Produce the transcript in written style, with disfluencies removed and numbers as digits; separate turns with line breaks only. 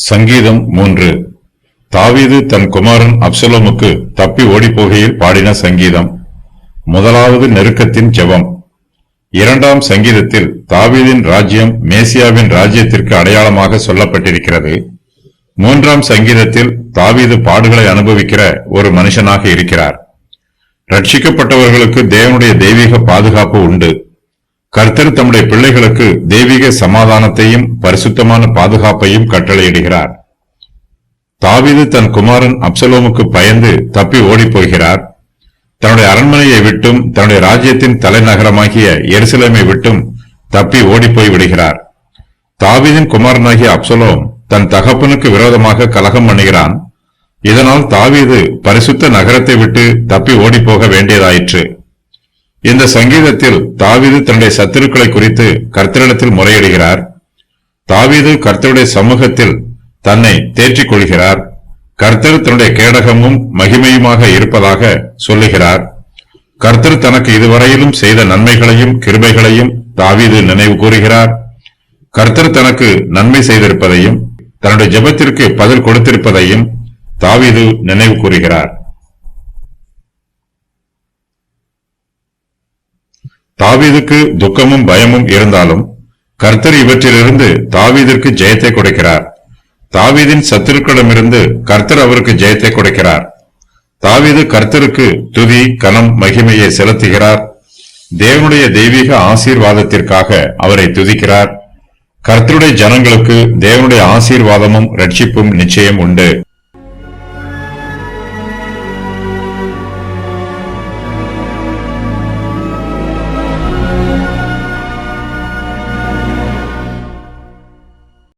சங்கீதம் 3. தாவீது தன் குமாரன் அப்சலோமுக்கு தப்பி ஓடிப்போகையில் பாடின சங்கீதம். முதலாவது நெருக்கத்தின் ஜெபம். 2ஆம் சங்கீதத்தில் தாவீதின் ராஜ்யம் மேசியாவின் ராஜ்யத்திற்கு அடையாளமாக சொல்லப்பட்டிருக்கிறது. 3ஆம் சங்கீதத்தில் தாவீது பாடுகளை அனுபவிக்கிற ஒரு மனுஷனாக இருக்கிறார். ரட்சிக்கப்பட்டவர்களுக்கு தேவனுடைய தெய்வீக பாதுகாப்பு உண்டு. கர்த்தர் தம்முடைய பிள்ளைகளுக்கு தெய்வீக சமாதானத்தையும் பரிசுத்தமான பாதுகாப்பையும் கட்டளையிடுகிறார். தாவீது தன் குமாரன் அப்சலோமுக்கு பயந்து தப்பி ஓடிப்போகிறார். தன்னுடைய அரண்மனையை விட்டும் தன்னுடைய ராஜ்யத்தின் தலைநகரமாகிய எருசலேமை விட்டும் தப்பி ஓடிப்போய் விடுகிறார். தாவீதின் குமாரனாகிய அப்சலோம் தன் தகப்பனுக்கு விரோதமாக கலகம் பண்ணுகிறான். இதனால் தாவீது பரிசுத்த நகரத்தை விட்டு தப்பி ஓடிப்போக வேண்டியதாயிற்று. இந்த சங்கீதத்தில் தாவீது தன்னுடைய சத்துருக்களை குறித்து கர்த்தரிடத்தில் முறையிடுகிறார். தாவீது கர்த்தருடைய சமூகத்தில் தன்னை தேற்றிக் கொள்கிறார். கர்த்தர் தன்னுடைய கேடகமும் மகிமையுமாக இருப்பதாக சொல்லுகிறார். கர்த்தர் தனக்கு இதுவரையிலும் செய்த நன்மைகளையும் கிருபைகளையும் தாவீது நினைவு கூறுகிறார். கர்த்தர் தனக்கு நன்மை செய்திருப்பதையும் தன்னுடைய ஜெபத்திற்கு பதில் கொடுத்திருப்பதையும் தாவீது நினைவு கூறுகிறார். தாவீதுக்கு துக்கமும் பயமும் இருந்தாலும் கர்த்தர் இவற்றிலிருந்து தாவீதிற்கு ஜெயத்தை கொடுக்கிறார். தாவீதின் சத்துருக்களிடமிருந்து கர்த்தர் அவருக்கு ஜெயத்தை கொடுக்கிறார். தாவீது கர்த்தருக்கு துதி கனம் மகிமையை செலுத்துகிறார். தேவனுடைய தெய்வீக ஆசீர்வாதத்திற்காக அவரை துதிக்கிறார். கர்த்தருடைய ஜனங்களுக்கு தேவனுடைய ஆசீர்வாதமும் ரட்சிப்பும் நிச்சயம் உண்டு.